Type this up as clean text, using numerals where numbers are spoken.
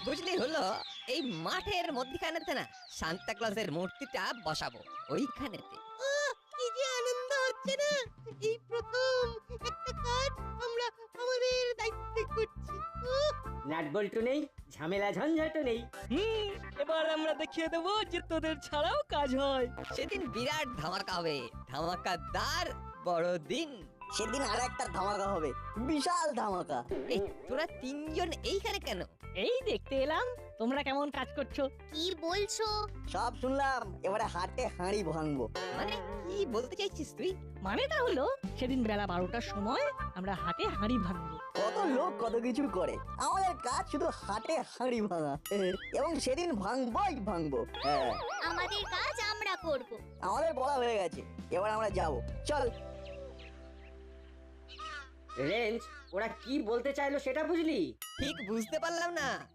বুঝলি হলো, এই মাঠের মধ্যখানেতে না সান্তা ক্লজের মূর্তিটা বসাবো ওইখানেতে। কি যে আনন্দ হচ্ছে না, এই প্রথম একটা কাজ আমরা আমাদের দায়িত্বে করছি। নাট বল্টু নেই, ঝামেলা ঝঞ্ঝাটও নেই। এবার আমরা দেখিয়ে দেবো যে তোদের ছাড়াও কাজ হয়। সেদিন বিরাট ধামাকা হবে, ধামাকাদার বড়দিন। সেদিন আর একটা ধামাকা হবে, বিশাল ধামাকা। এই তোরা তিনজন এইখানে কেন? এই দেখতে এলাম তোমরা কেমন কাজ করছো। কি বলছো? সব শুনলাম, এবারে হাটে হাঁড়ি ভাঙবো। মানে কি বলতে চাইছিস তুই? মানেটা হলো সেদিন বেলা 12টার সময় আমরা হাটে হাঁড়ি ভাঙবো। কত লোক কত কিছু করে, আমাদের কাজ শুধু হাটে হাঁড়ি ভাঙা। এবং সেদিন ভাঙবই ভাঙবো। হ্যাঁ, আমাদের কাজ আমরা করব। আমাদের বলা হয়ে গেছে, এবার আমরা যাব। চল। রেঞ্জ, ওরা কি বলতে চাইলো সেটা বুঝলি? ঠিক বুঝতে পারলাম না।